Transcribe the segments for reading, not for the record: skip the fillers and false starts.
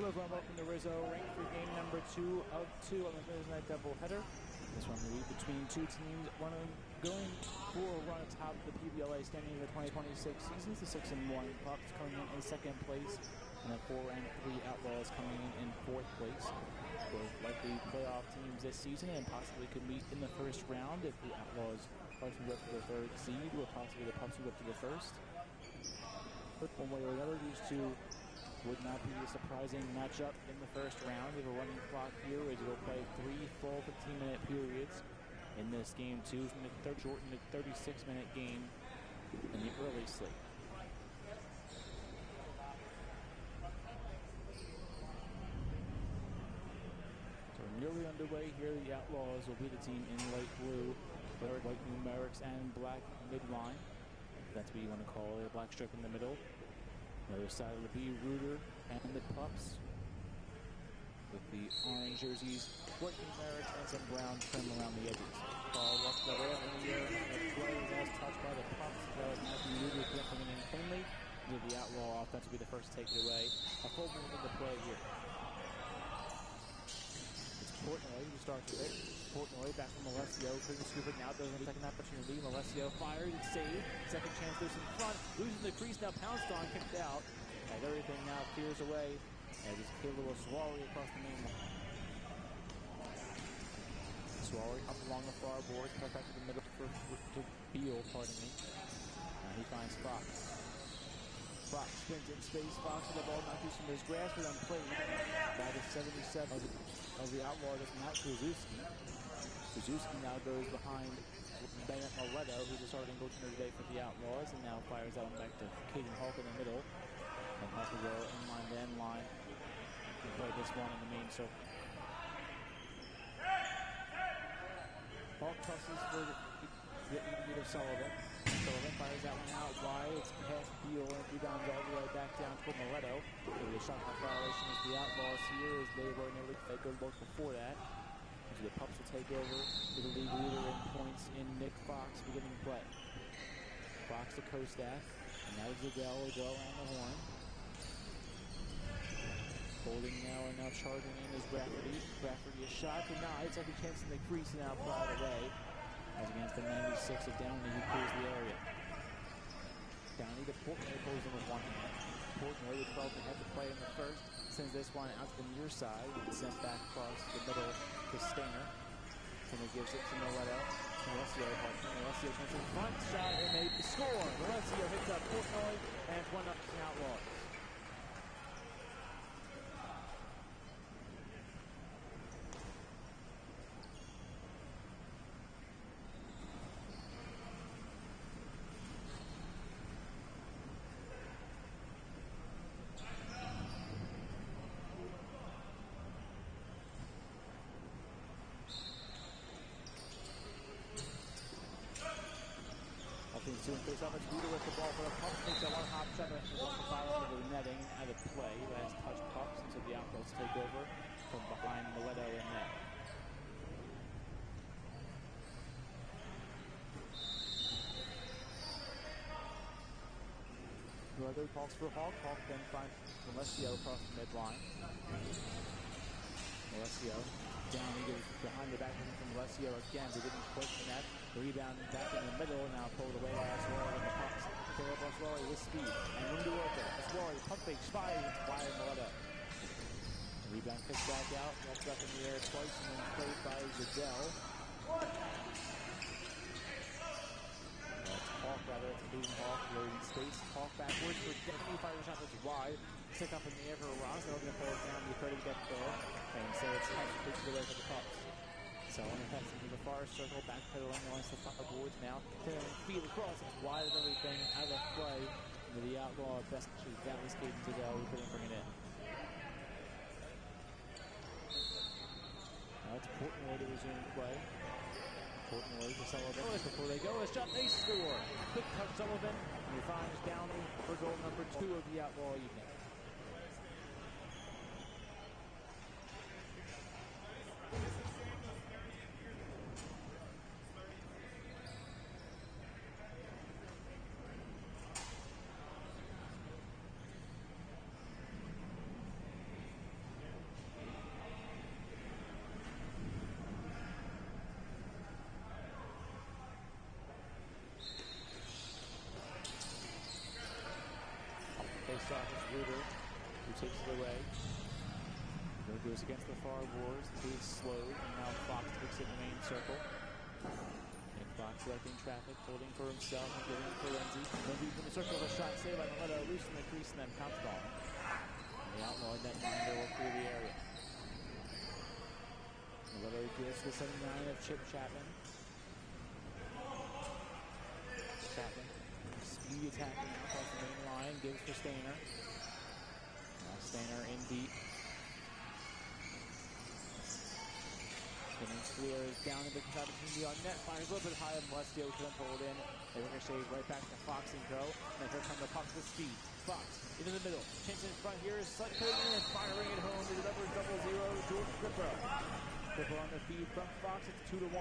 Hello everyone, welcome to Rizzo, ranked for game number 2 of 2 on the Thursday night doubleheader. This one will be between two teams going for a run atop the PBLA standing in the 2026 season. It's the 6-1 Pups coming in second place, and the 4-3 Outlaws coming in fourth place. Both likely playoff teams this season and possibly could meet in the first round if the Outlaws are to move up to the third seed, or possibly the Pups move up to the first. But one way or another, these two would not be a surprising matchup in the first round. We have a running clock here as we'll play 3 full 15-minute periods in this game, two from the third shortened 36-minute game in the early slate. So we're nearly underway here. The Outlaws will be the team in light blue, with white numerics and black midline. If that's what you want to call it, a black strip in the middle. The other side of the B, Rooter and the Pups, with the orange jerseys, white numerics, and some brown trim around the edges. Ball left the rail in the air, and the play was touched by the Pups, as well as Matthew Rooter coming in cleanly. The Outlaw offense will be the first to take it away. A full move into play here. It's Portnoy who starts with it. Portnoy back from Alessio, couldn't scoop it now, doesn't have a second opportunity. Alessio fires, it's saved. Second chance loose in front, losing the crease, now pounced on, kicked out. As everything now clears away, as it's Caleb Swally across the main line. Swally up along the far boards, cut back to the middle to Beal, pardon me. He finds Fox. Fox spins in space. Fox with the ball knocked loose from his grasp, but unplayed. That is 77 of the Outlaw, just not Krzyzewski. Krzyzewski now goes behind Bennett Mileto, who's a starting goaltender today for the Outlaws, and now fires that one back to Caden Hawk in the middle. And Hawk will go in-line to end-line and play this one in the main circle. Hawk tosses for the idiot of Sullivan. Sullivan fires that one out wide. It's past Beal and rebounds all the way back down toward Mileto. There was a shot clock violation as the Outlaws here, as they were nearly a good look before that. As the Pups will take over with the league leader in points in Nick Fox beginning play. Fox to Kostak, and now Zidell will go around the horn. Holding now and now charging in is Rafferty. Rafferty a shot denied. Second chance in the crease and now plowed away. As against the 96 of Downey, who clears the area. Downey to Portnoy, pulls in with one hand. Portnoy with 12 and a half to play in the first. Sends this one out to the near side and sent back across the middle to Stainer. Stainer gives it to Mileto. Alessio turns in front, shot, and they score. Alessio hits up Portnoy, and it's 1-0 Outlaws. Soon face off, it's Rooter with the ball for the Pups. Takes a one-hop shot and off the bottom of the netting out of play. Last touch Pups, and so the Outlaws take over from behind Mileto in net. Mileto calls for Hawk. Hawk then finds Alessio across the midline. Alessio down, he goes behind the back from Alessio again. They didn't quite connect. Rebound back in the middle, now pulled away by Swally and the Pups. Caleb Swally with speed, and room to work it. Swally, pump fakes, fires, it's wide Mileto. Rebound kicked back out, walks up in the air twice, and then played by Zidell. That's Hawk, rather, it's Caden Hawk, loading space. Hawk backwards for Denny, fires shot that's wide. Stick up in the air for Ross, they're going to pull it down, you could get there. And so it's touch, takes it away for the Pups. So on the pass into the far circle, backpedaling once the far boards now. Feed across, it's wide of everything, out of play. Into the Outlaw, best actually, that was Caden Zidell, we couldn't bring it in. Now it's Portnoy to resume play. Portnoy to Sullivan. Before they go, a shot, they score. Quick touch Sullivan, and he finds Downey for goal number 2 of the Outlaw evening. face-off is Ruder, who takes it away. Ruder goes against the far boards. The base slowed, and now Fox takes it in the main circle. And Fox directing traffic, holding for himself and giving for Lindsay. Lindsay from the circle of a shot saved by Mileto, loose in the crease and then pounced on. The Outlaw net minder will clear the area. Mileto gives the 79 of Chip Chapman. Chapman, speedy attacking now across the main line, gives for Stainer. Now Stainer in deep. Spinning Fleer is down in the opportunity on net, fires a little bit high, and Alessio couldn't pull it in. They ricochet right back to Fox and Co. And then here come the Pups with speed. Fox into the middle. Chance in front here is Sutton putting in and firing it home. The numbers 0-0. Jordan Grippo. Grippo on the feed from Fox. It's 2-1.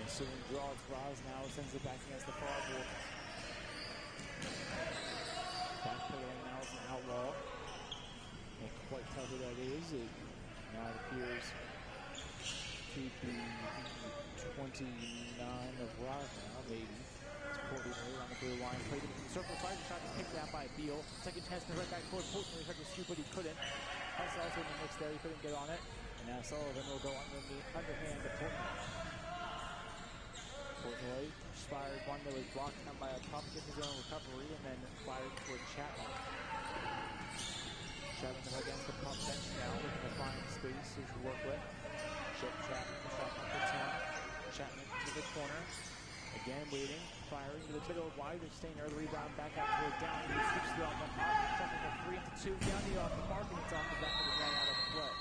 Soon draws Roz now, sends it back against the far board. Backpedaling now is an Outlaw. Can't quite tell who that is. It now appears to be 29 of Roz now, maybe. It's Portnoy on the blue line, played it in the circle, fires a shot, is picked out by Beal. Second chance to right back toward Portnoy, tried to scoop, but he couldn't. Hess also in the mix there, he couldn't get on it. And now Sullivan will go underhand to Portnoy. Portnoy fires one that was blocked down by a Pup, gets his own recovery, and then fires toward Chapman. Chapman up against the Pup bench now, looking to find space to work with. Chip Chapman, the shot up to 10. Chapman to the corner. Again waiting, firing to the middle, wide to Stainer, the rebound back out toward down. He switches it off the hop, jumping for 3 into 2, down the off the mark, and it's off the back of the net out of play.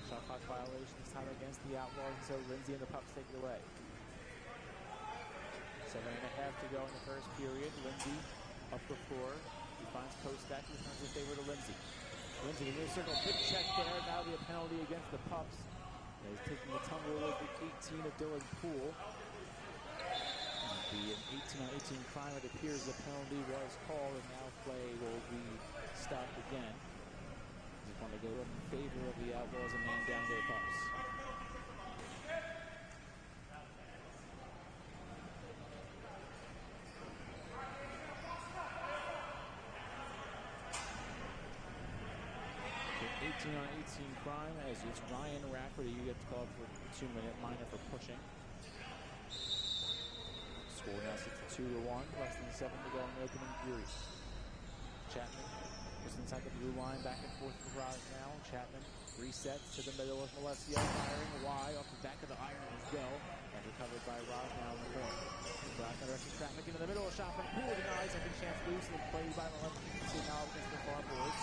Shot clock violation this time against the Outlaws, and so Lindsay and the Pups take it away. 7.5 to go in the first period. Lindsay up the floor. He finds Kostak, who turns his favor to Lindsay. Lindsay in the circle, big check there. Now be a penalty against the Pups. And he's taking the tumble with the 18 of Dylan Poole. It'll be an 18-on-18 crime. It appears the penalty was called, and now play will be stopped again. Just want to go in favor of the Outlaws and man down to the Pups. So 18-on-18 crime as it's Ryan Rafferty. You get called for a 2-minute minor for pushing. Score now sits at 2-1. Less than 7 to go in the opening period. Chapman just inside the blue line, back and forth for Roz now. Chapman resets to the middle of Alessio, firing wide off the back of the iron as go. And recovered by Roz now in the corner. Roz now directing traffic into the middle. A shot from Poole denied. Second chance loose and played by Alessio now against the far boards.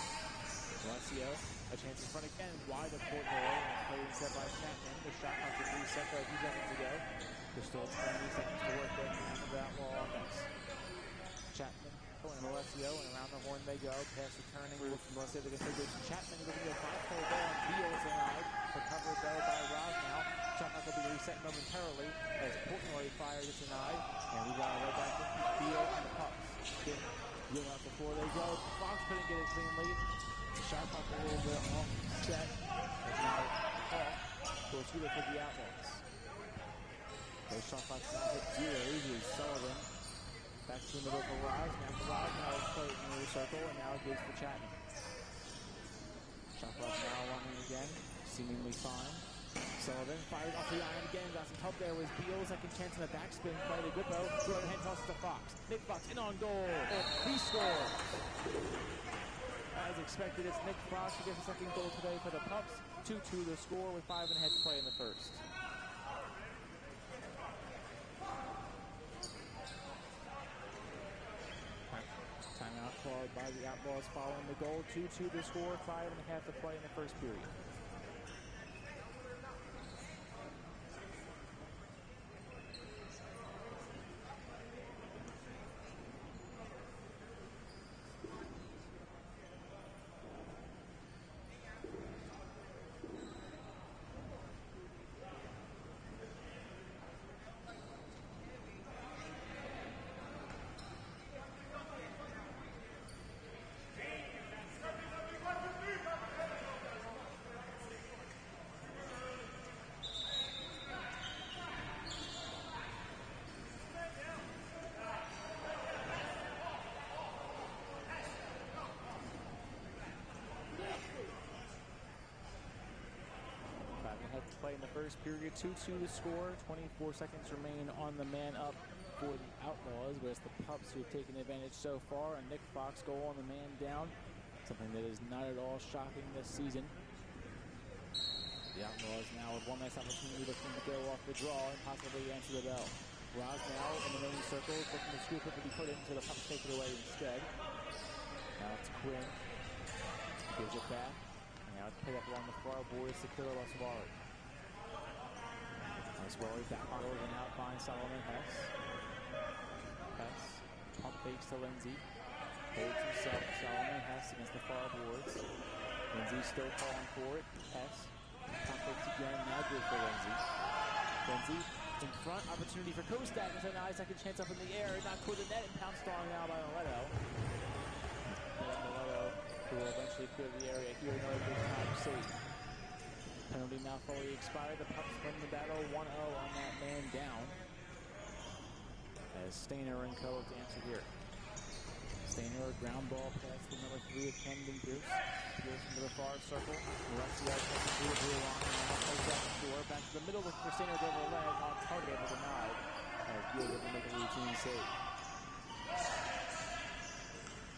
Alessio, a chance in front again, wide of Portnoy, and played instead by Chapman. The shot clock was reset a few seconds ago. There's still 20 seconds to work with after the Outlaw offense. Chapman and Alessio, and around the horn they go. Pass returning with Alessio against the Jason Chapman. Going to be a 5-point ball on Beals denied. Recovered though by Roz now. Shot clock will be reset momentarily as Portnoy fires it denied. And we got right back to Beal and the Pups. Beal out before they go. Fox couldn't get it cleanly. The shot clock a little bit offset. As now Hawk goes through it for the Outlaws. Those shot clocks now hit 0. Here's Sullivan. Back to the middle for Roz. Now played in the circle, and now it gives for Chapman. Shot clock now running again, seemingly fine. Sullivan fires off the iron again. Got some help there with Beal. Second chance in the backspin play to Grippo. Go ahead and tosses to Fox. Nick Fox in on goal. He scores. As expected, it's Nick Fox who gets the second goal today for the Pups. 2-2 the score with 5.5 to play in the first. Timeout called by the Outlaws following the goal. 2-2 the score, 5.5 to play in the first period. play in the first period. 2-2 to score. 24 seconds remain on the man up for the Outlaws, but it's the Pups who have taken advantage so far. A Nick Fox goal on the man down. Something that is not at all shocking this season. The Outlaws now with one last opportunity looking to go off the draw and possibly answer the bell. Roz now in the main circle, looking to scoop it to be put into the Pups take it away instead. Now it's Quinn. He gives it back. Now it's played up along the far boards to Killer Laswari. Laswari back on over and out finds Solomon Hess. Hess, pump fakes to Lindsay. Holds himself, Solomon Hess against the far boards. Lindsay still calling for it. Hess, pump fakes again, now good for Lindsay. Lindsay in front, opportunity for Kostak, and so now a second chance up in the air, not toward the net, and pounced on now by Mileto. Who will eventually clear the area here. Another big time save. Penalty now fully expired. The Pups win the battle 1-0 on that man down. As Stainer and Co. to answer here. Stainer, a ground ball pass to number 3 of Camden Pierce. Pierce into the far circle. Alessio passes through the blue line and now plays that score. Back to the middle for Stainer over the leg on target but denied. As Beal able to make a routine save.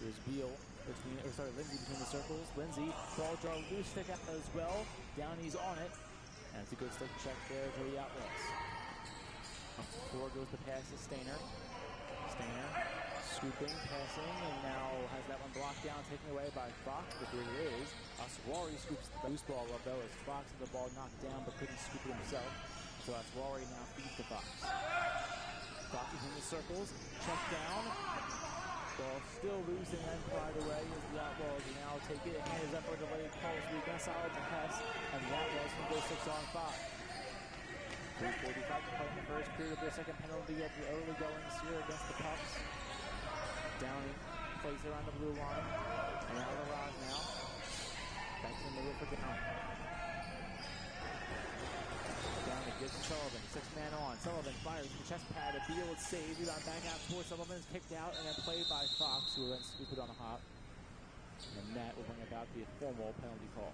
There's Beal. Lindsay between the circles. Lindsay, ball draw loose, stick out as well. Downey's on it. And it's a good stick check there for the Outlaws. Up the floor goes the pass to Stainer. Stainer scooping, passing, and now has that one blocked down, taken away by Fox. But here it is. Aswari scoops the loose ball up though as Fox had the ball knocked down but couldn't scoop it himself. So Aswari now feeds to Fox. Fox is in the circles. Check down. Ball still loose and then pried away as the Outlaws now take it. Hand is up for a delayed call as we got solid the pass, and the Outlaws can go 6-on-5. 3:45 to play in the first period of their second penalty of the early goings here against the Pups. Downey plays around the blue line, and out of the Roz now. Back to the middle for Downey. Downey gives to Sullivan, 6-man on. Sullivan fires the chest pad. A Beal is saved. Rebound back out towards Sullivan. Is kicked out and then played by Fox, who will then scoop it on a hop. And that will bring about the formal penalty call.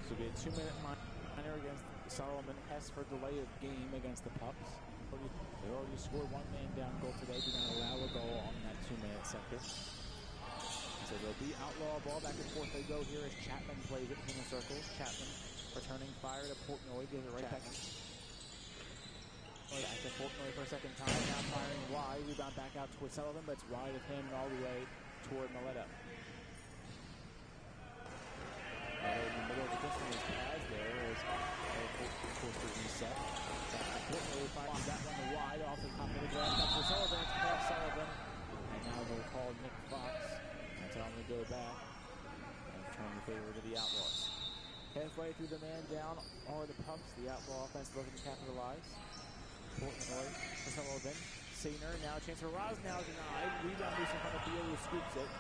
This will be a 2-minute minor against Solomon Hess for delay of game against the Pups. They already scored one man down goal today. They're going to allow a goal on that 2-minute sector. So there'll be outlaw ball back and forth they go here as Chapman plays it between the circles. Chapman returning fire to Portnoy, gives it right back. Back to Portnoy for a second time, now firing wide. Rebound back out towards Sullivan, but it's wide of him and all the way toward Mileto. In the middle of the distance pass there is forced to reset. Back to Portnoy, finds that one wide off the top of the glass. Back to Sullivan, it's past Sullivan. And now they'll call Nick Fox. And tell him to go back and turn the favor to the Outlaws. Halfway through the man down are the Pups. The Outlaw offense looking to capitalize. Portnoy to Sullivan. Sainer, now a chance for Roz, now denied. Rebound loose in front of Beal, who scoops it.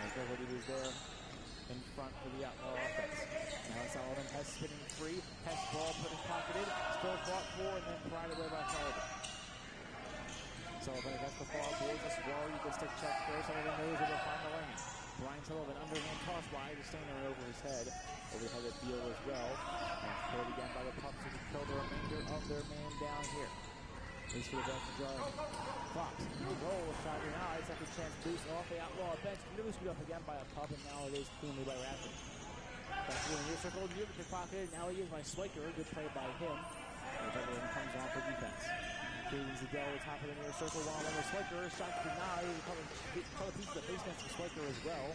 And nobody was there in front for the Outlaw offense. Now Sullivan, Hess spinning free. Hess ball put in pocketed. Still fought for and then pried away by Sullivan. Sullivan against the far boards. This wall, you can stick check there. Sullivan knows where to find the lane. Brian Sullivan underhand toss wide to Stainer over his head. Over the head of Beal as well. And pulled again by the Pups who can kill the remainder of their man down here. At least for the vast majority. Fox, roll, shot denied. Second chance boost off the Outlaw bench. Nearly screwed up again by a Pup, and now it is cleanly by Raffin. Back to the near circle, near the pickpocket. Now he is by Swiker. Good play by him. And everyone comes on for defense. Cadence Adele, top of the near circle, one-on-one with Swiker. Shot denied. A couple of pieces of face mask for Swiker as well.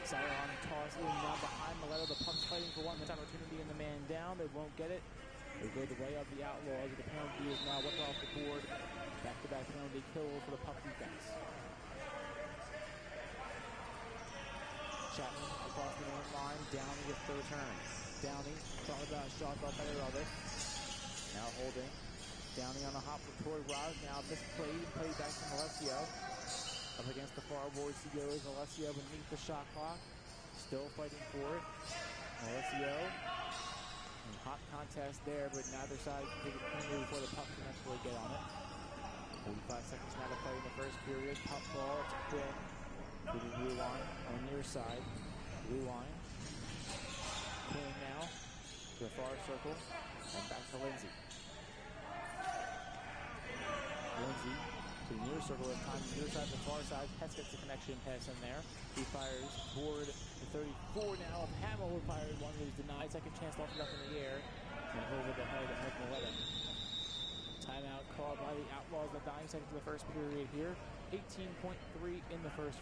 Sauron toss in now behind Mileto. The Pups fighting for one opportunity in the man down. They won't get it. They go the way of the Outlaws. The penalty is now whipped off the board. Back-to-back penalty kill for the Pup defense. Chapman across the main line. Downey gets the return. Downey thought about a shot, thought better of it. Now holding. Downey on the hop toward Roz. Now misplayed. Played back to Alessio. Up against the far boards he goes. Alessio beneath the shot clock. still fighting for it. Alessio. Hot contest there, but neither side can take it cleanly before the Pups eventually get on it. 45 seconds now to play in the first period. Pup ball to Quinn to the blue line on the near side. Blue line. Quinn now to the far circle and back to Lindsay. Lindsay to the near circle this time. Near side to the far side. Hess gets the connection pass in there. He fires toward the 34 now. Hamill who fired one who's denied. Second chance left it up in the air. And over the head of Milletta. Timeout called by the Outlaws. The 9 seconds of the first period here. 18.3 in the first.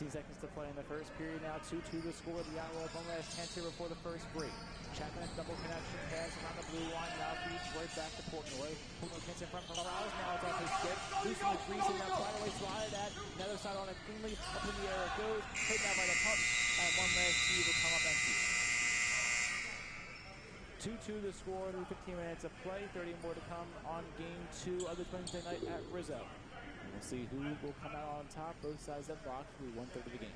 15 seconds to play in the first period now. 2-2 to score. The Outlaws one last chance here before the first break. Chapman double connection pass around the blue line. Now feeds right back to Portnoy. Portnoy gets in front from Morales. Now it's off his stick. Loose in the crease and now fly away slide at. Another side on it cleanly. Up in the air it goes. Hit now by the Pups. And one last tee will come up empty. 2-2 to score through 15 minutes of play. 30 more to come on game 2 of this Wednesday night at Rizzo. And we'll see who will come out on top. Both sides of the block through 1/3 of the game.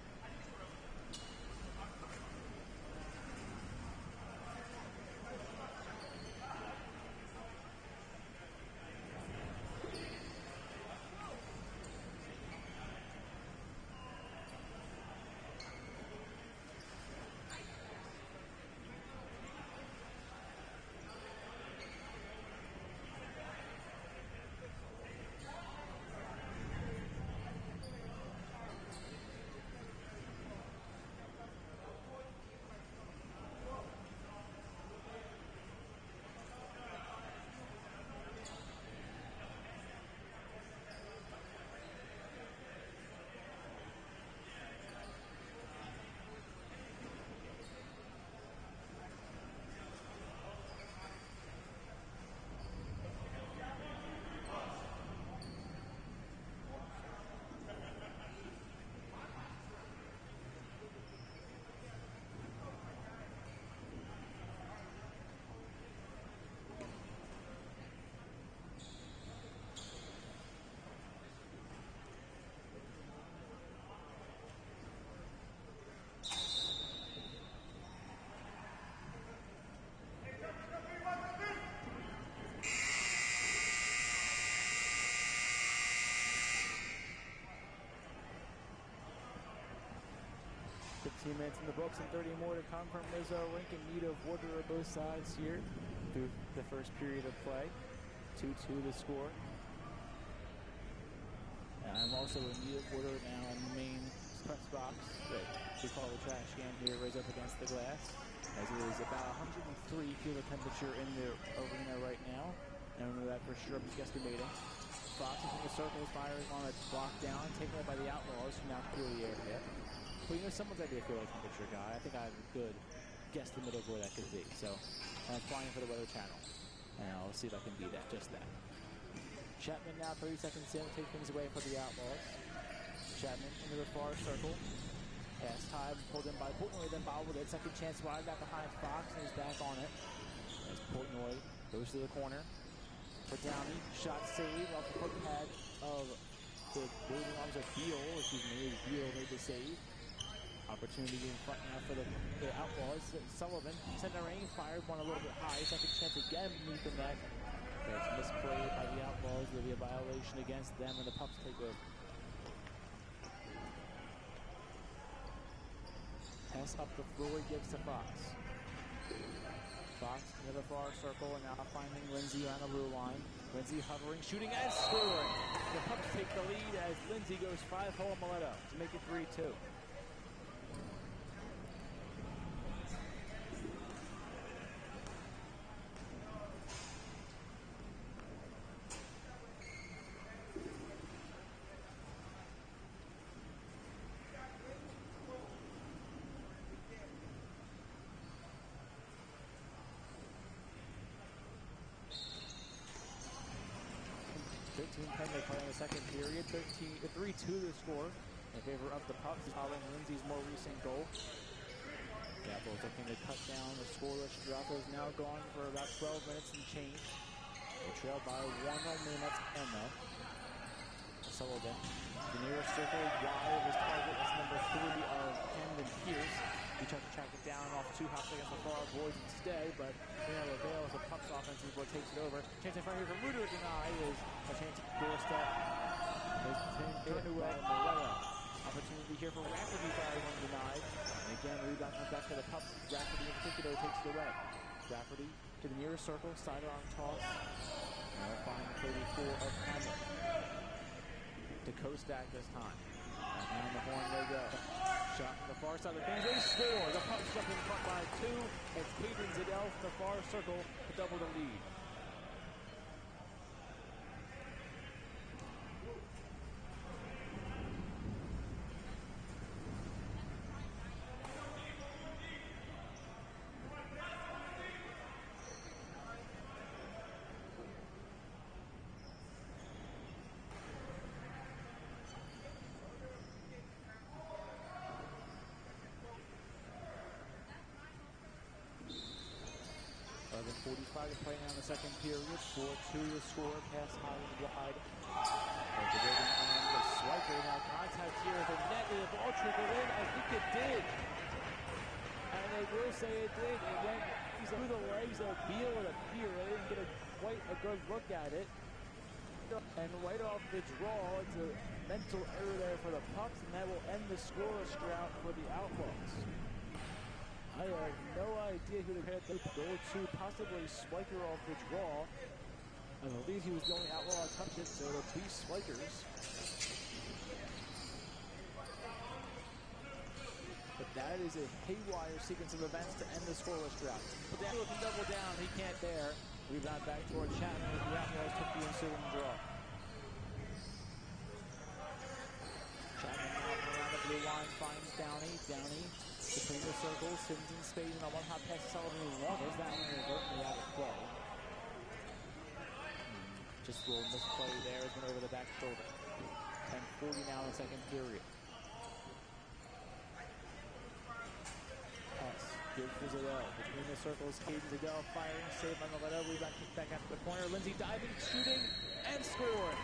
Minutes in the books and 30 more to come from Rizzo. Rink in need of water on both sides here through the first period of play. 2-2 to score. And I'm also in need of water now in the main press box that we call the trash can here. Rizzo up against the glass as it is about 103 feeling temperature in the arena right now. I don't know that for sure. I'm just guesstimating. Fox is in the circles, firing on a block down, taken away by the Outlaws who now clear the area. But you know, someone's idea feel like temperature guy. I think I have a good guesstimate of where that could be. So I'm applying for the Weather Channel. And I'll see if I can be that, just that. Chapman now 30 seconds in, take things away for the Outlaws. Chapman into the far circle. Pass high, pulled in by Portnoy, then bobbled it. Second chance wide, back behind Fox, and he's back on it. As Portnoy goes to the corner. For Downey, shot saved off the foot pad of the waving arms of Beal, Beal made the save. Opportunity in front now for the Outlaws. Sullivan, centering, fired one a little bit high. Second chance again beneath the net. It's misplayed by the Outlaws. There'll be a violation against them, and the Pups take over. Pass up the floor, gives to Fox. Fox into the far circle, and now finding Lindsay around the blue line. Lindsay hovering, shooting, and scoring. The Pups take the lead as Lindsay goes 5-hole Mileto to make it 3-2. 13-10 they play in the second period. 3-2 the score in favor of the Pups, following Lindsay's more recent goal. The Outlaws looking to cut down the scoreless drought. Is now gone for about 12 minutes and change. They trail by 1 only, and that's 10 though. Sullivan, the nearest circle wide of his target is number 3 of Camden Pierce. He tries to track it down off 2 hops against the far boards instead, but they'll avail as the Pups offense is what takes it over. Chance in front here for Ruder denied is a chance to doorstep. Is turned away. Opportunity here for Rafferty, fired one denied. And again, rebound comes back to the Pups. Rafferty in particular takes it away. Rafferty to the nearest circle, sidearm toss. Now they'll find 34 of Hamlet. To Kostak this time. And down the horn they go. Shot from the far side of things. They score. The Pups jump in front by 2. It's Caden Zidell from the far circle to double the lead. Then 45 to play now in the second period. 4-2 to score. Pass high and wide. Diverting on the Swiper. Now contact here at the net. Did the ball trickle in? I think it did. And they will say it did. It went through the legs of Beal at a pier. They didn't get quite a good look at it. And right off the draw, it's a mental error there for the Pups, and that will end the scoreless drought for the Outlaws. I have no idea who they had to go to, possibly Swiker off the draw. I believe he was the only Outlaw to touch it, so it'll be Swikers. But that is a haywire sequence of events to end the scoreless drought. But Daniel can double down, he can't there. Rebound back toward Chapman as the Outlaws took the ensuing draw. Chapman now around the blue line finds Downey. Downey between the circles, Sims and Spade, and a one-hop pass to Sullivan who there's that one inadvertently out of play. Just a little misplay there, has been over the back shoulder. 10:40 now in the second period. Pass, good for Zidell. Between the circles, Caden Zidell firing, save on the Mileto, rebound kicked back out to the corner. Lindsay diving, shooting, and scoring.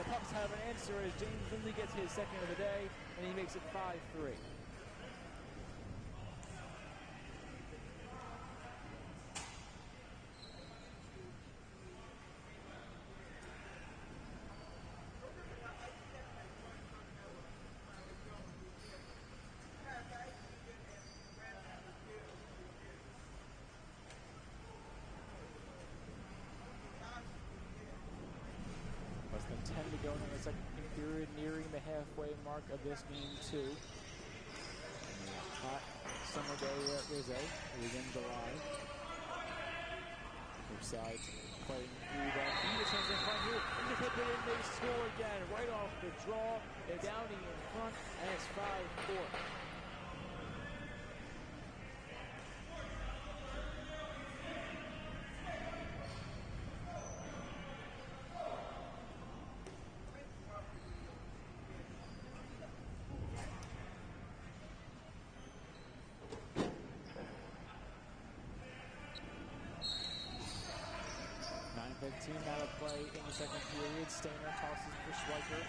The Pups have an answer as James Lindsay gets his second of the day, and he makes it 5-3. Less than 10 to go in the second period, nearing the halfway mark of this game 2. Hot summer day at Rizzo, within July. Both sides playing through that. He just hands in front here, and just hit it in, they score again, right off the draw. It's Downey in front, and it's 5-4. Now to play in the second period. Stainer tosses for Swiker.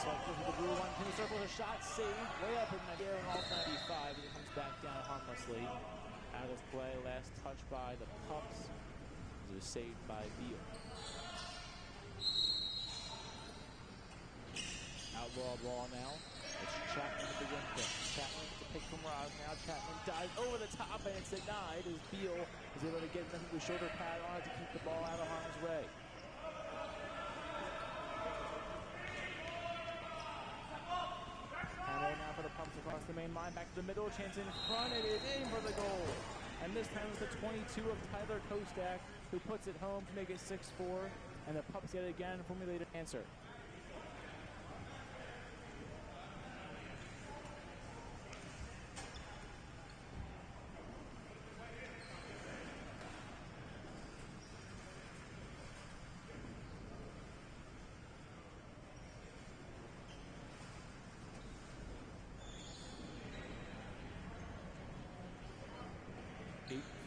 Swiker to the blue line, pin the circle, a shot saved way up in the air and off 95, and it comes back down harmlessly. Out of play, last touch by the Pups. It was saved by Beal. Outlaw ball now. It's Chapman to begin things. Chapman to pick from Roz now. Chapman dives over the top, and it's denied as Beal is able to get the shoulder pad on it to keep the ball out of harm's way. Hamill now for the Pups across the main line, back to the middle, chance in front, it is in for the goal. And this time it's the 22 of Tyler Kostak who puts it home to make it 6-4, and the Pups yet again formulate an answer.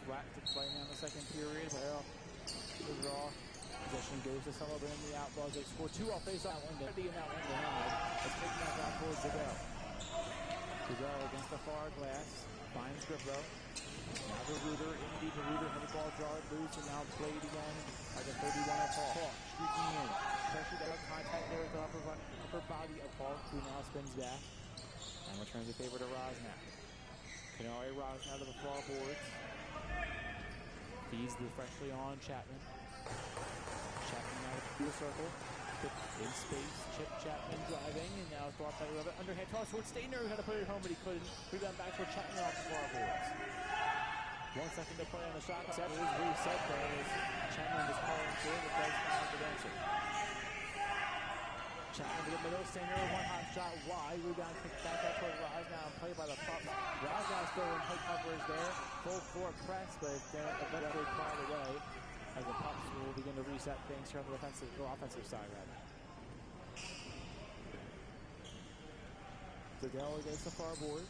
Flat to play now in the second period. Well, overall, possession goes to Sullivan and the Outlaws. They score two off face that one. They're in that one behind. Let's take that out towards Zidell. Zidell against the far glass. Finds Grippo. Now the Reuter. Indeed, the Reuter had the ball jarred loose and now played again by the 31 of Hall. Streaking in. Pressured out. Contact there with the upper body of Hall, who now spins back and returns the favor to Rosnack. Canary Rosnack to the far boards. Feeds the freshly on Chapman. Chapman now to the circle. In space, Chip Chapman driving, and now thought by the underhand toss towards Stainer, who had to put it home, but he couldn't. Put it down back toward Chapman off the far boards. 1 second to play on the shot clock. It is reset there as Chapman was calling for it, but does find the answer. Chapman to the middle, Stainer, one hot shot wide, rebound kicked back out toward Rosnow, played by the Pups. Rosnow still in tight coverage there, full floor press, but they're eventually called away as the Pups will begin to reset things here on the offensive side rather. Zidell against the far board.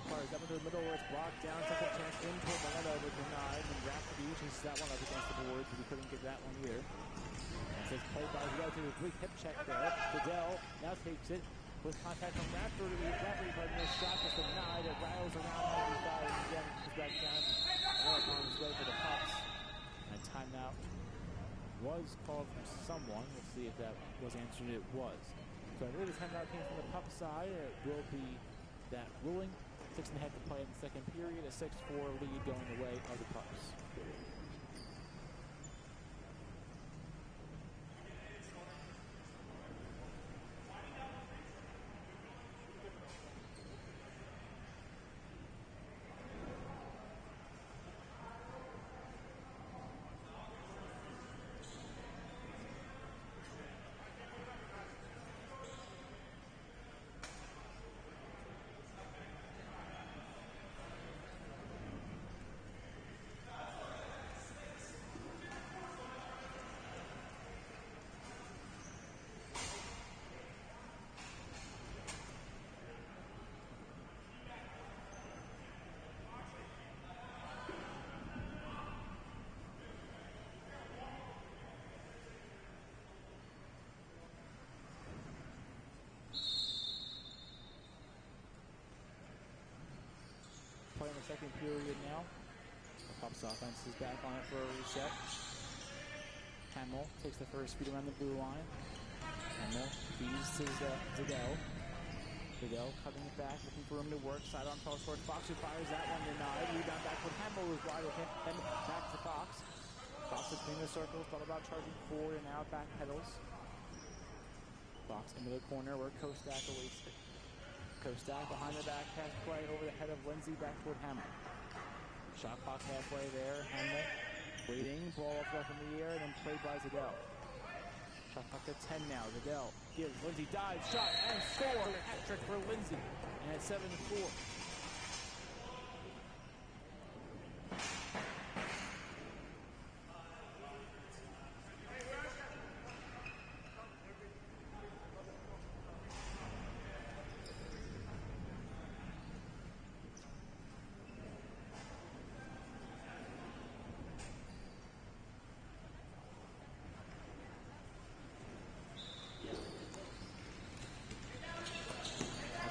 Fires up into the middle where it's blocked down, second chance in toward Maletta, but denied, and Rafferty chases that one up against the board, but he couldn't get that one either. It's played by Zidell to a quick hip check there. Zidell now takes it with contact from Rafferty. Rafferty putting his shot was denied. It rattles around 95 and again goes back down. Well on his way for the Pups. And timeout was called from someone. We'll see if that was answered. It was. So I believe the timeout came from the Pups side. It will be that ruling. 6.5 to play in the second period. A 6-4 lead going the way of the Pups. Play in the second period now. The Pups offense is back on it for a reset. Hamill takes the first feed around the blue line. Hamill feeds to Zidell. Zidell cutting it back, looking for room to work. Side on toss towards Fox, who fires that one denied. Rebound back with Hamill, who's wide open. Then back to Fox. Fox between the circles, thought about charging forward and now back pedals. Fox into the corner where Kostak awaits it. Kostak behind the back pass play over the head of Lindsay back toward Hamill. Shot clock halfway there. Hamill waiting, ball up in the air, and then played by Zidell. Shot clock to 10 now. Zidell gives Lindsay dive, shot, and score. Hat trick for Lindsay. And it's 7-4.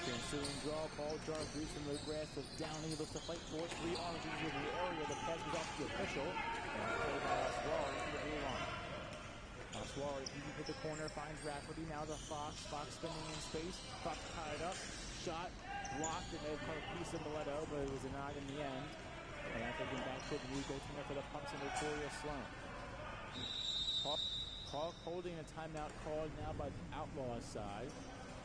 Ensuing draw, ball jar loose from the grass with Downey, looks to fight for it. 3 oranges in the area. The pass was off the official. And it's played by Oswald into the blue line. Oswald, he hit the corner, finds Rafferty. Now to Fox. Fox spinning in space. Fox tied up. Shot blocked, and they've caught a piece of Mileto, but it was denied in the end. And now taking back to the new goaltender for the Pups and Victoria Sloan. Hawk holding a timeout called now by the Outlaws side,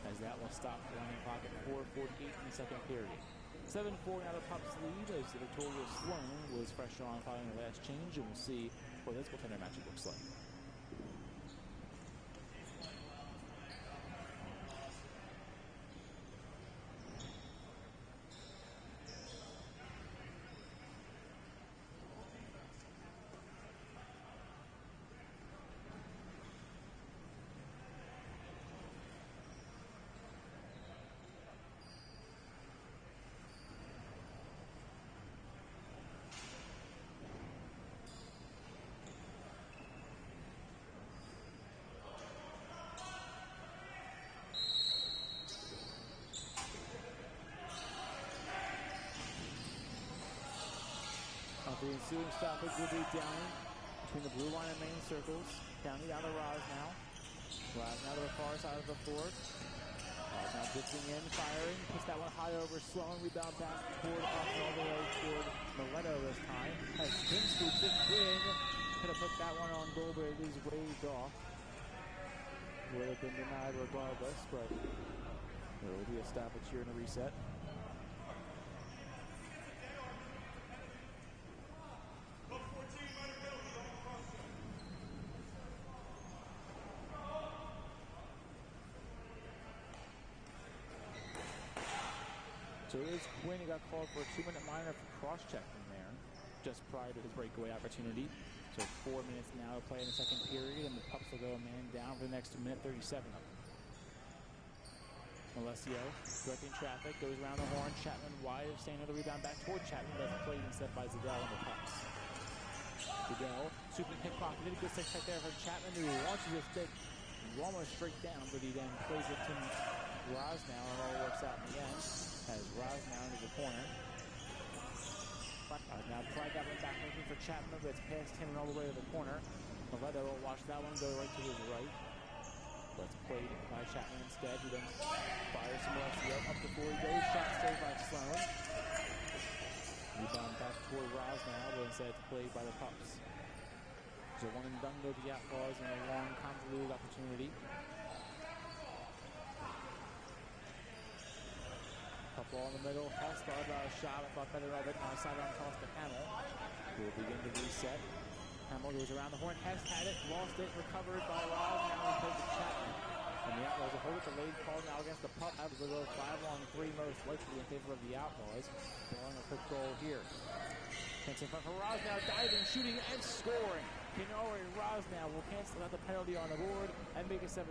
as that will stop the running clock at 4:48 in the second period. 7-4 now the Pups lead as the Victoria Sloan was fresher on following the last change, and we'll see what this goaltender matchup looks like. The ensuing stoppage will be Downey between the blue line and main circles. Downey down to Roz now. Roz now to the far side of the floor. Roz now drifting in, firing. Puts that one high over Sloan. Rebound back toward Austin all the way toward Mileto this time. Has spin scoops it. Quinn could have put that one on goal, but it is waved off. Would have been denied regardless, but there will be a stoppage here in the reset. So it is Quinn who got called for a 2-minute minor for cross-checking there, just prior to his breakaway opportunity. So 4 minutes now to play in the second period, and the Pups will go a man down for the next minute 37 of them. Alessio directing traffic, goes around the horn. Chapman wide of staying on the rebound back toward Chapman, but it's played instead by Zadell on the Pups. Zadell, super pickpocketed, a good 6 right there from Chapman, who launches his stick almost straight down, but he then plays it to Roz now, and it all works out in the end. Has Roz now into the corner. Now tried that one back looking for Chapman, but it's past him and all the way to the corner. Mileto will watch that one go right to his right. But it's played by Chapman instead, who then fires some Alessio up before he goes. Shot saved by Sloan. Rebound back toward Roz now, but instead it's played by the Pups. So one and done go to the Outlaws in a long, convoluted opportunity. Pup ball in the middle. Hess thought about a shot. I thought better of it. Now sidearm toss to Hamill. We'll begin to reset. Hamill goes around the horn. Hess had it, lost it, recovered by Roz. Now he played to Chapman. And the Outlaws will hold it. Delayed call now against the Pup. Out of the 5-on-3 most likely in favor of the Outlaws. Blowing a quick goal here. Hits in front for Roz now, diving, shooting, and scoring. Kenori Roz now will cancel out the penalty on the board and make it 7-5.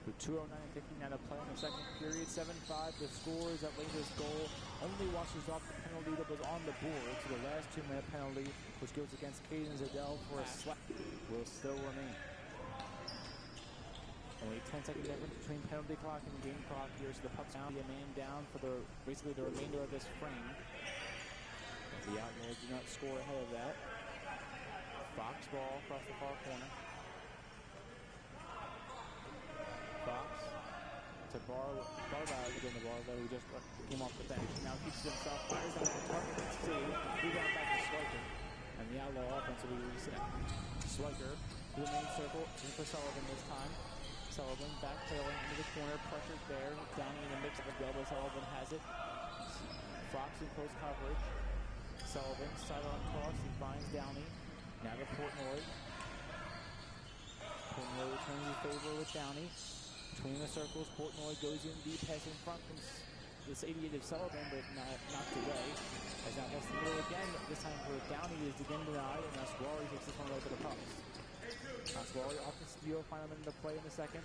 With 2:09 ticking out of play in the second period, 7-5. The score is that Rangers' goal only washes off the penalty that was on the board. So the last 2-minute penalty, which goes against Caden Zadell for a slap, will still remain. Only 10-second difference between penalty clock and game clock here. So the Pups now be a man down for basically the remainder of this frame. If the Outlaws do not score ahead of that. Fox ball across the far corner. Fox to Barlow again, the Barlow who just came off the bench. Now keeps it himself, fires down the target, and saved. Rebound back to Swiker. And the Outlaw offense will be reset. Swiker to the main circle, in for Sullivan this time. Sullivan back tailing into the corner, pressured there. Downey in the mix of the elbow, Sullivan has it. Fox in close coverage. Sullivan, sidearm toss, he finds Downey. Now to Portnoy. Portnoy returns his favor with Downey. Between the circles, Portnoy goes in deep, has in front from this 88 of Sullivan, but not knocked away. As now gets the middle again, this time for Downey is again denied, and Naswari takes this one away for the Pups. Naswari off the steal, final minute to play in the second.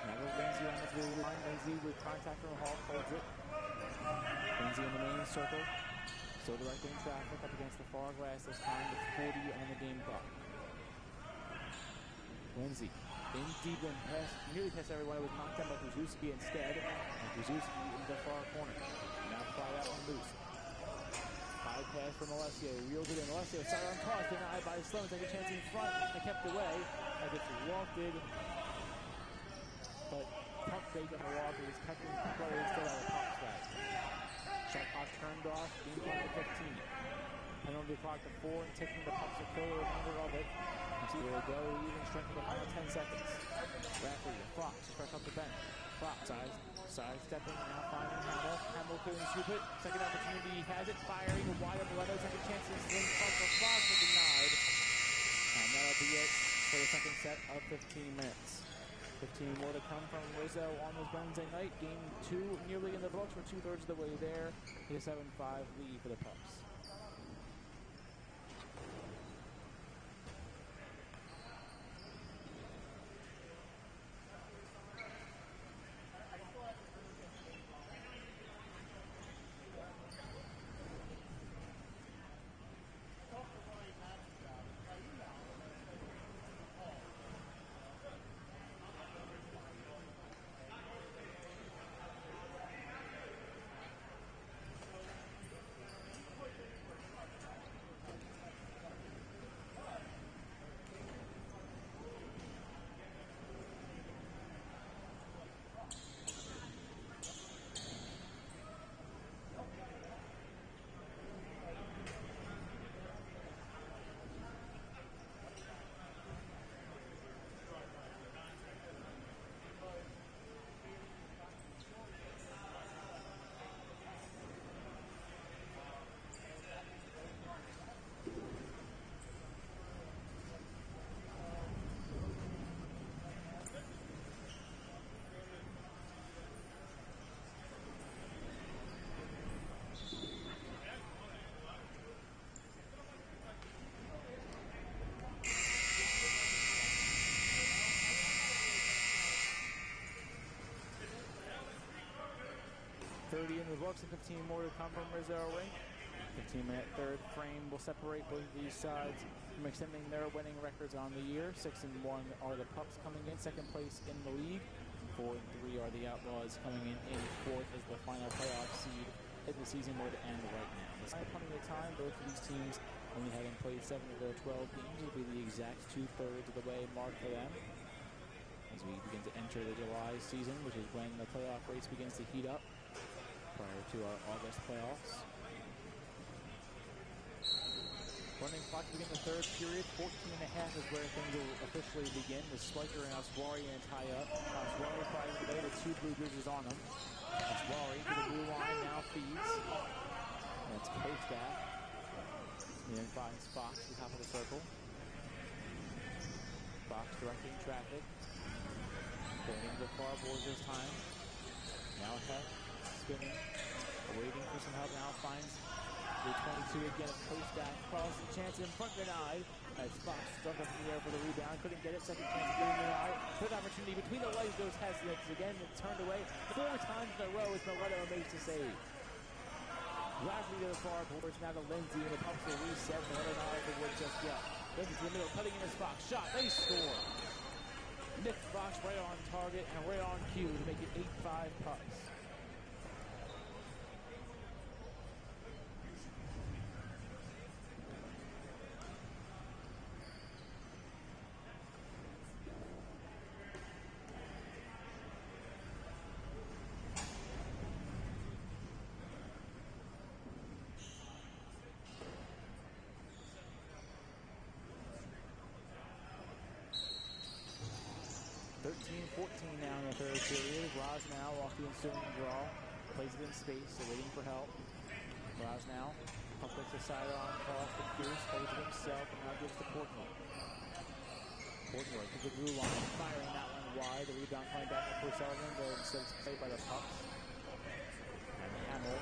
Now go Lindsay on the blue line. Lindsay with contact from Hall holds it. Lindsay in the main circle. Still directing traffic up against the far glass this time with 40 on the game clock. Lindsay in deep and nearly past everyone. It was knocked down by Krzyzewski instead. And Krzyzewski in the far corner. Now fly out on loose. High pass from Alessio. Reels it in. Alessio sidearm toss denied by Sloan. Take a chance in front and kept away as it's lofted. But Pump fake on the walk. It was kept in play instead of the Pups back. Shot clock turned off. Game clock to 15. Penalty clock to 4 and taking the Pups to kill the remainder of it. Here we go, even strength in the final 10 seconds. Rafferty to Fox, fresh off the bench. Fox sidestepping, now finding Hamill. Hamill couldn't scoop it. Second opportunity, he has it, firing wide up Mileto. Second chance in swing front for Fox, but denied. And that'll be it for the second set of 15 minutes. 15 more to come from Roselle on this Wednesday night. Game 2 nearly in the books. We're 2/3 of the way there. A 7-5 lead for the Pups. In the books and 15 more to come from Rizzo Rink. 15-minute third frame will separate both of these sides from extending their winning records on the year. 6-1 are the Pups coming in second place in the league. 4-3 are the Outlaws coming in fourth as the final playoff seed as the season would end right now. Despite plenty of time, both of these teams only having played 7 of their 12 games will be the exact 2/3 of the way mark for them as we begin to enter the July season, which is when the playoff race begins to heat up prior to our August playoffs. Running clock to begin the third period. 14.5 is where things will officially begin. The Spiker and Aswari and tie up. Aswari fires away with 2 blue bridges on him. Aswari to the blue line, now feeds. And it's coached back. And then finds Fox at the top of the circle. Fox directing traffic. Going into the far boards this time. Now ahead. Spinning, waiting for some help, now finds the 22 again, post back, cross the chance in front, denied, as Fox struck up in the air for the rebound, couldn't get it, second chance again denied, third opportunity between the legs goes Hesnitz again, it's turned away 4 times in a row as Mileto makes the save. Rafferty to the far boards, now to Lindsay, and the Pups will reset, Mileto not out of the wood just yet. Lindsay to the middle, cutting in his Fox, shot, they score. Nick Fox right on target and right on cue to make it 8-5 Pups. Now in the third period. Roz now off the ensuing draw. Plays it in space, so waiting for help. Roz now. Pump takes a sidearm toss to Pierce, holds it himself, and now gives to Portnoy. Portnoy to the blue line, firing that one wide. The rebound coming back up for Sullivan, but instead it's played by the Pups. And Hamill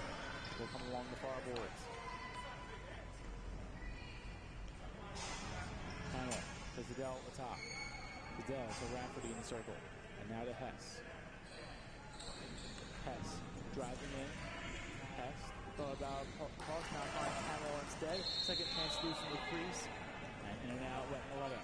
will come along the far boards. Hamill to Zidell at the top. Zidell to Rafferty in the circle. And now to Hess. Hess driving in. Hess thought about cross, now finds Hamill instead. Second chance loose in the crease. And in and out, wet Maletta.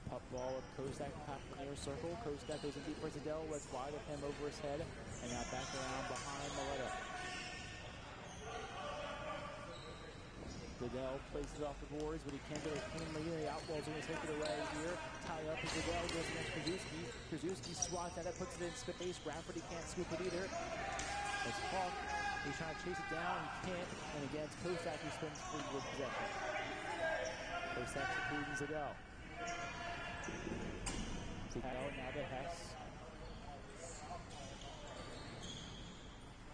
Pup ball with Kostak top of the near circle. Kostak goes in deep for Zidell, lets wide of him over his head, and now back around behind Maletta. Zidell places it off the boards, but he can't get it cleanly. The Outlaws are going to take it away here. Tie up as Zidell goes against Krzyzewski. Krzyzewski swats at it, puts it in space. Rafferty can't scoop it either. As Hawk, he's trying to chase it down, he can't. And again, it's Kostak who spins free with possession. Kostak secluding Zidell. Zidell now to Hess.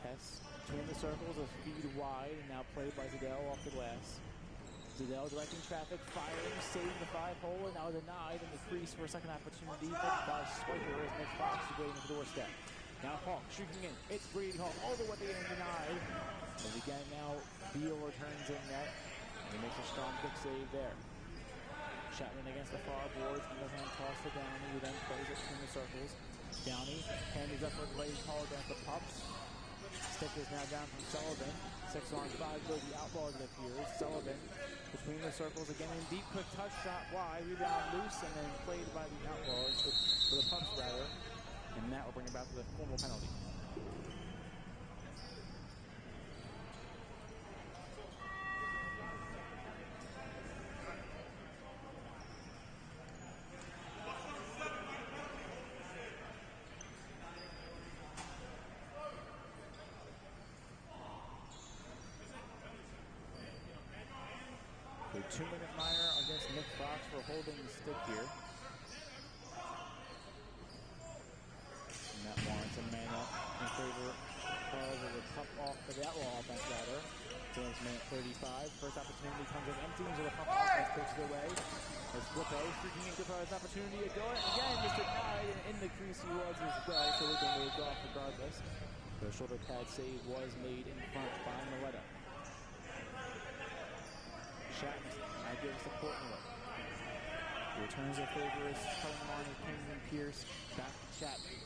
Hess between the circles, a feed wide, and now played by Zidell off the glass. Zidell directing traffic, firing, saving the 5-hole, and now denied in the crease for a second opportunity, but by Swiper as Nick Fox is waiting at the doorstep. Now Hawk shooting in. It's Brady Hawk all the way in, denied. And again now Beal returns in net, and he makes a strong kick save there. Chapman against the far boards, underhand toss to Downey, who then plays it between the circles. Downey, hand is up for a late call against the Pups. Stick is now down from Sullivan. 6-on-5 goes the Outlaws, it appears. Sullivan between the circles again in deep, quick touch shot wide, rebound loose, and then played by the Outlaws, for the Pups rather. And that will bring it back to the formal penalty. A 2-minute minor against Nick Fox for holding the stick here. And that warrants a man up in favor of the Pup off for the Outlaw offense rather. So it's minute 35. First opportunity comes in empty, so the Pup offense takes it away. As Guipo streaking in Guipo has an opportunity to go again, just denied, and in the crease he was as well, so we've been waved off regardless. The shoulder pad save was made in front by Maletta. Chapman now gives to Portnoy. The returns of favor is coming on as Payne and Pierce. Back to Chapman.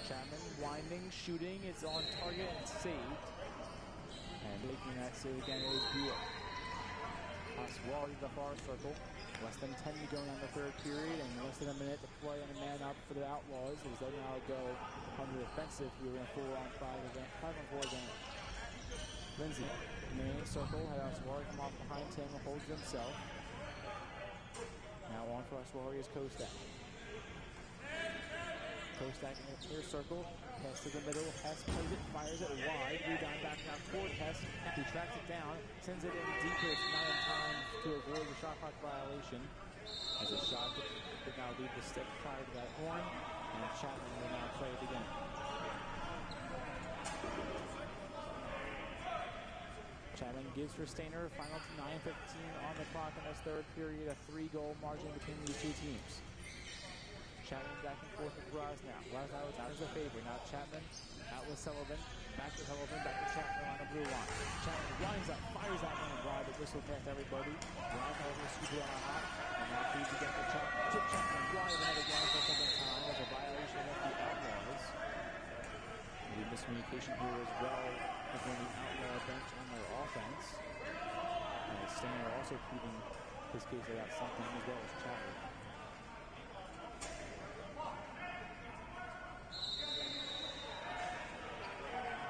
Chapman winding, shooting. It's on target and saved. And making that save again is Buell. Oswald to the far circle. Less than 10 to go in the third period, and less than a minute to play on a man up for the Outlaws as they now go on the offensive here in a 5-on-4 advantage. Lindsay in the main circle, had Oswald come off behind him, holds himself. Now on for Oswald is Kostak. Kostak in the clear circle, pass to the middle, Hess plays it, fires it wide, rebound back now toward Hess, who tracks it down, sends it in deeper, it's not in time to avoid the shot clock violation. As a shot did now leave the stick prior to that horn, and Chapman will now play it again. Chapman gives for Stainer, final to 9:15 on the clock in this third period, a 3-goal margin between these two teams. Chapman back and forth with Raz now. Raz now is a favor. Now Chapman out with Sullivan. Back to Sullivan, back to Chapman on the blue line. Chapman lines up, fires that one wide, but whistle past everybody. Raz now will scoop it on a hot, and now feeds again to Chapman. Tip Chapman wide ahead again for a second time as a violation of the Outlaws. Maybe miscommunication here as well between the Outlaw bench and their offense. Stainer also pleading his case about something as well as Chapman.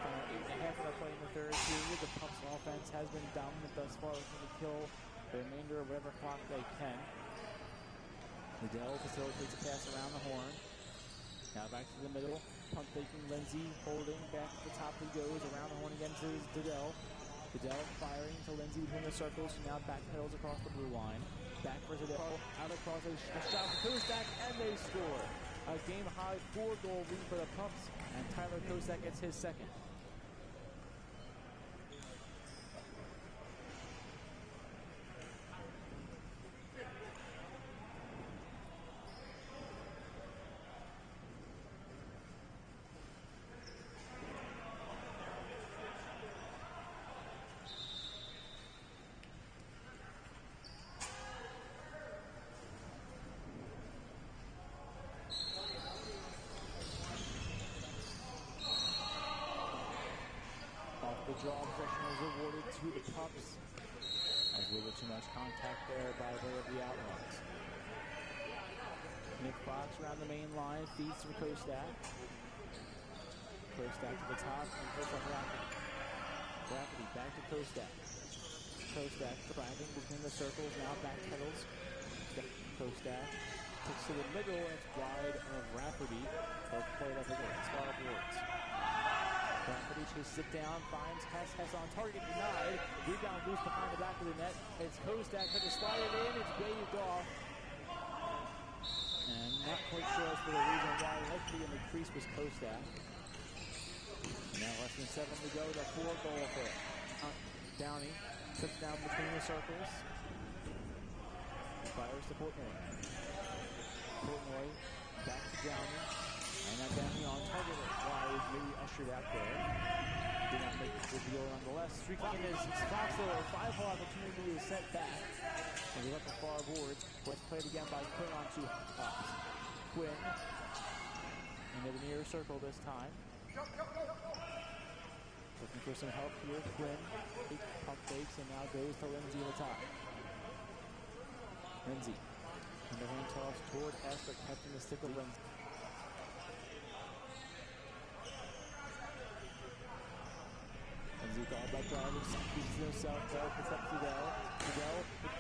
Final 8.5 of play in the third period. The Pups offense has been dominant thus far, looking to kill the remainder of whatever clock they can. Liddell facilitates a pass around the horn. Now back to the middle. Pump faking Lindsay, holding back to the top he goes, around the horn again to Liddell. Liddell firing to Lindsay between the circles, who now backpedals across the blue line. Back for Zadell, out across a shot from Kostak, and they score. A game-high 4-goal lead for the Pups, and Tyler Kostak gets his second. The draw possession is awarded to the Pups. As a little bit too much contact there by way of the Outlaws. Nick Fox around the main line, feeds to Kostak. Kostak to the top, and Kostak Rafferty. Rafferty back to Kostak. Kostak driving between the circles, now backpedals. Kostak takes to the middle, and it's wide of Rafferty. They'll play it up against far boards. Rafferty chases it down, finds Hess on target, denied. Rebound loose behind the back of the net. It's Kostak trying to slide it in, it's waved off. And not quite sure as for the reason why. Likely in the crease was Kostak. Now less than 7 to go, the 4-goal affair. Downey slips down between the circles. Fires to Portnoy. Portnoy back to Downey. And now Downey on target, wide, maybe ushered out there. Did not make the deal nonetheless. Streaking is Foxville, a 5-hole opportunity is set back. And we let the far boards. Let's play it again by Quinn onto Pups. Quinn into the near circle this time. Looking for some help here. Quinn pump fakes and now goes to Lindsay on the top. Lindsay. And the hand toss toward Hess, but kept in the stick of Lindsay. Lindsay thought about driving, keeps to himself, though, puts up Fidel. Fidel,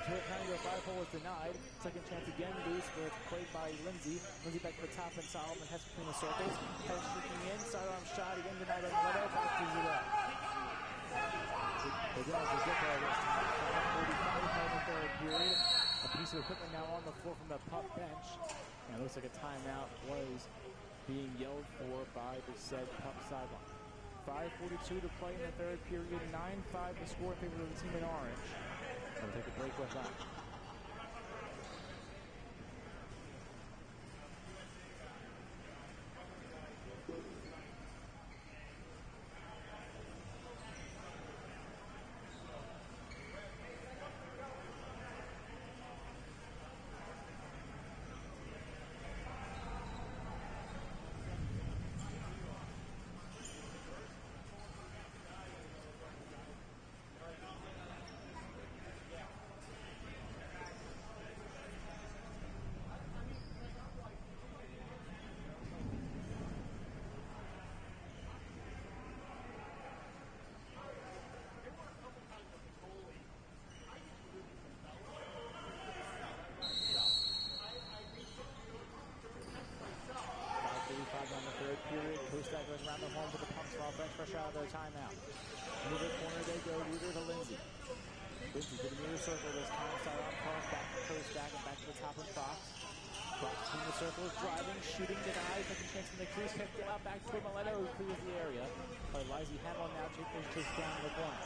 trying to go 5-hole is denied. Second chance again, loose, but it's played by Lindsay. Lindsay back to the top and Solomon Hess between the circles. Hess shooting in, sidearm shot again denied by Leto, back to Fidel. Fidel to Zippo this time. 5:45 in the third period. A piece of equipment now on the floor from the Pup bench. And it looks like a timeout was being yelled for by the said Pup sideline. 5:42 to play in the third period. 9-5 to score in favor of the team in orange. We'll take a break with that. Kostak goes around the horn to the Pups while bench fresh out of their timeout. Near the corner they go, Reuter to Lindsay. Lindsay to the near circle this time, sidearm cross back to Kostak and back to the top of Fox. Fox between the circles, driving, shooting, denies, second chance in the crease, kept it out back to Mileto, who clears the area. But Lizzie Hamill now chased down the corner.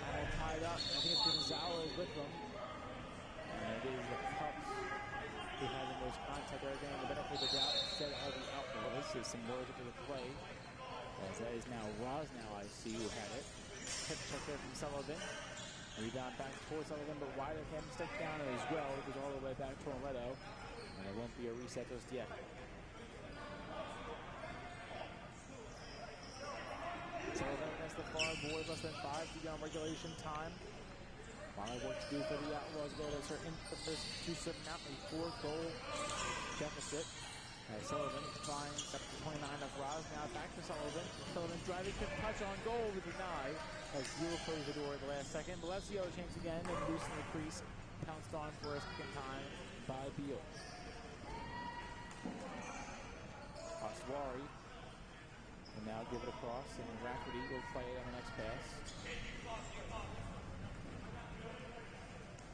Hamill tied up, I think it's Gonzalez with them. And it is the Pups who has the most contact. They're getting the benefit of the doubt instead of the Outlaws. There's some words into the play. As that is now Rosnow, I see, who had it. Hip check there from Sullivan. Rebound back towards Sullivan, but wide of him, stuck down as well. It goes all the way back to Mileto. And it won't be a reset just yet. Sullivan against the far boards, less than 5 to go on regulation time. A lot of work to do for the Outlaws, though. To surmount a 4-goal deficit. As Sullivan finds up to 29 of Ross. Now back to Sullivan. Sullivan driving, could touch on goal with a deny. As Buell closed the door at the last second. Alessio chance again and loosened the crease. Pounced on for a second time by Beal. Oswari will now give it across, and Rafferty will play it on the next pass.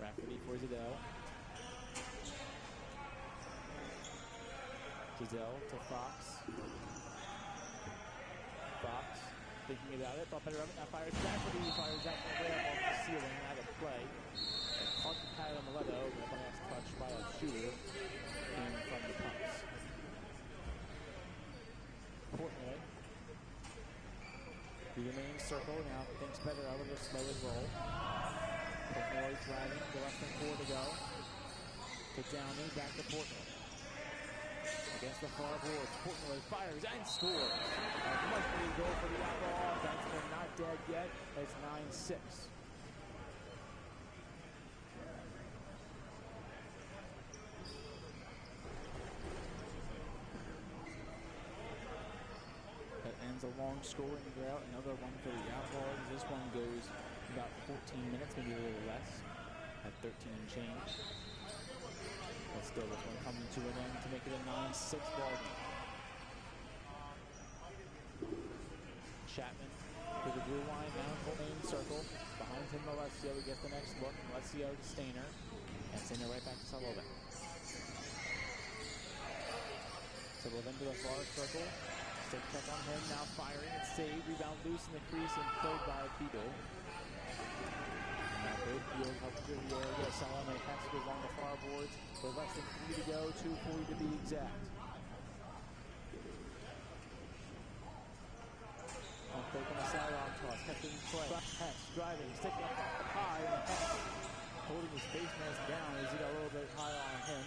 Rafferty for Zidell. Zidell to Fox. Fox thinking about it, thought better of it, now fires Rafferty, fires out way up off the ceiling, out of play. And caught the pad on Mileto, but a last touch by a shooter came from the Pups. Portnoy through the main circle, now thinks better of it, will slow his roll. Portnoy driving, the less than 4 to go. To Downey, back to Portnoy. Against the far boards, Portnoy fires and scores. A much needed goal for the Outlaws. That's been not dead yet. It's 9-6. That ends a long scoring drought. Another one for the Outlaws. This one goes about 14 minutes, maybe a little less, at 13 and change. But still, this one coming to an end to make it a 9-6 ball game. Chapman to the blue line, down full main circle. Behind him, Alessio. He gets the next look. Alessio to Stainer. And Stainer right back to Sullivan. Sullivan to the far circle. Stick check on him. Now firing. It's saved. Rebound loose in the crease and played by Beagle. Now both Beals help clear the area. Salome Hess goes along the far boards. With less than 3 to go. 2:40 to be exact. Taking a sidearm toss, kept in play. Hess driving, sticking up high, and Hess holding his face mask down as he got a little bit higher on him.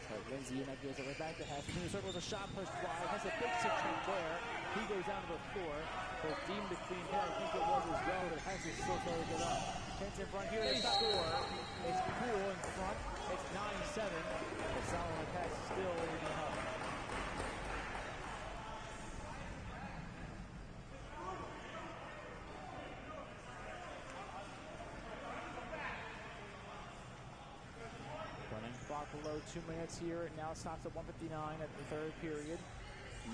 But Lindsay and that gives it right back to Hess. Between the circles, a shot pushed wide. Has a big stick check there. He goes down to the floor. Was deemed a clean hit. I think it was as well, but Hess is still trying to get up. Chance in front here. They score. It's Poole in front. It's 9-7. But Solomon Hess still in the help. Below 2 minutes here. It now stops at 1:59 at the third period.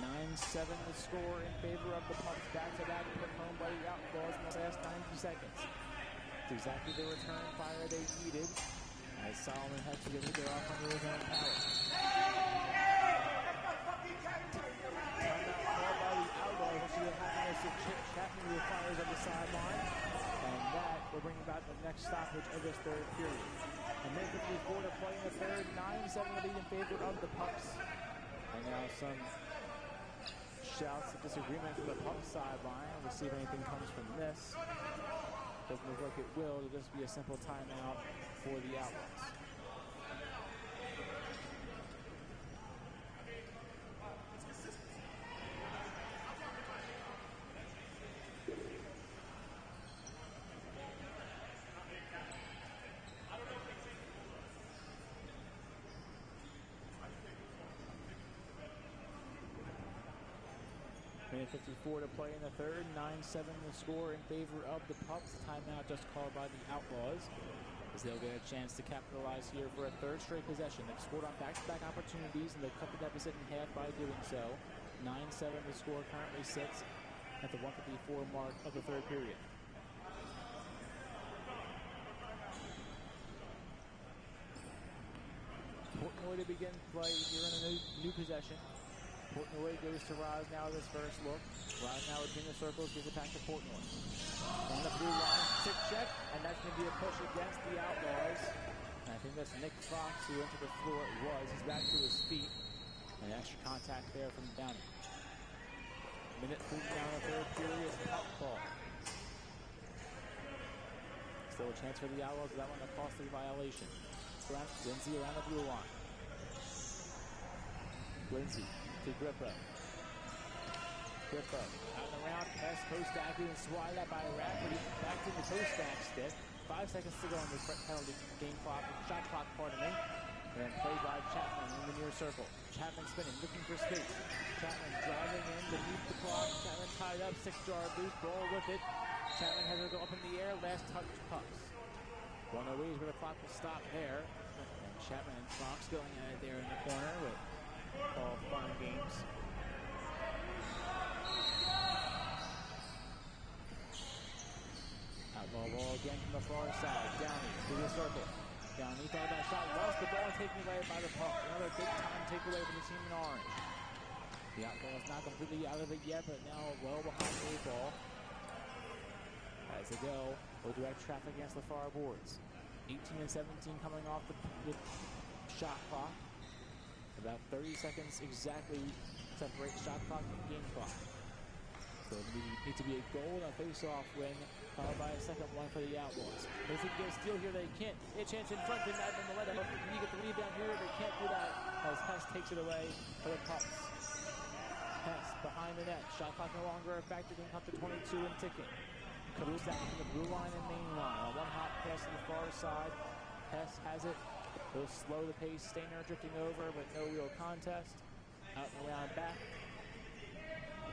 9-7 the score in favor of the Pups. Back-to-back put home by the Outlaws in the last 90 seconds. It's exactly the return fire they needed as Solomon has to get it there off under his own power. Timeout called by the Outlaws. We'll see what happens to Chip Chapman who fires on the sideline. And that will bring about the next stoppage of this third period. A minute 54 to play in the third. 9-7 lead in favor of the Pups. And now some shouts of disagreement from the Pups sideline. We'll see if anything comes from this. Doesn't look like it will. It'll just be a simple timeout for the Outlaws. Minute 54 to play in the third. 9-7 the score in favor of the Pups. Timeout just called by the Outlaws, as they'll get a chance to capitalize here for a third straight possession. They've scored on back-to-back opportunities, and they've cut the deficit in half by doing so. 9-7 the score currently sits at the 1:54 mark of the third period. Portnoy to begin play here in a new possession. Portnoy goes to Roz now with his first look. Roz now between the circles, gives it back to Portnoy. On the blue line, stick check, and that's going to be a push against the Outlaws. And I think that's Nick Fox who entered the floor. It was. He's back to his feet. And extra contact there from Downey. Minute 40 down the third period, Pup ball. Still a chance for the Outlaws, that one a costly violation. Lindsay around the blue line. Lindsay to Grippo. Grippo out and around, past Kostak, and swatted out by Rafferty. Back to the Kostak stick. 5 seconds to go on the penalty game clock, shot clock, pardon me. And then played by Chapman in the near circle. Chapman spinning, looking for space. Chapman driving in beneath the clock. Chapman tied up, 6-yard loose, ball with it. Chapman has to go up in the air, last touch Pups. One of the ways where the clock will stop there. And Chapman and Fox going at it there in the corner with all fun and games. Outlaw ball again from the far side. Downey through the circle. Downey thought that shot, lost the ball, taken away by the Pups. Another big time takeaway from the team in orange. The Outlaws not completely out of it yet, but now well behind the 8 ball. As they go, will direct traffic against the far boards. 18 and 17 coming off the shot clock. About 30 seconds exactly separate shot clock and game clock. So it needs to be a goal and a face-off win, followed by a second one for the Outlaws. If they can get a steal here, they can't. A chance in front, didn't have them to let up. You get the rebound here, they can't do that as Hess takes it away for the Pups. Hess behind the net, shot clock no longer a factor, game clock to 22 and ticking. Caboose down from the blue line and main line. A one-hop pass to the far side. Hess has it. He'll slow the pace. Stainer drifting over, but no real contest. Out and around back.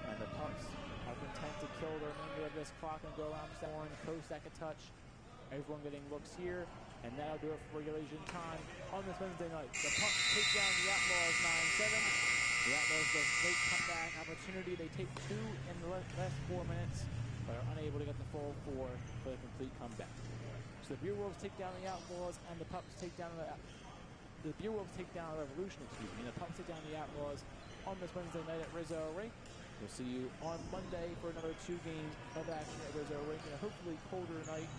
And the Pups are content to kill the remainder of this clock and go around Warren. Coast that can touch. Everyone getting looks here. And that'll do it for regulation time on this Wednesday night. The Pups take down the Outlaws 9-7. The Outlaws with a late comeback opportunity. They take 2 in the last 4 minutes, but are unable to get the full 4 for the complete comeback. So the Beerwolves take down the Outlaws, and the Pups take down the Beerwolves take down the Revolution, and the Pups take down the Outlaws on this Wednesday night at Rizzo Rink. We'll see you on Monday for another 2 games of action at Rizzo Rink, and a hopefully colder night,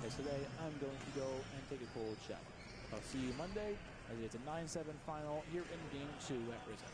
as today I'm going to go and take a cold shower. I'll see you Monday as it's a 9-7 final here in Game 2 at Rizzo.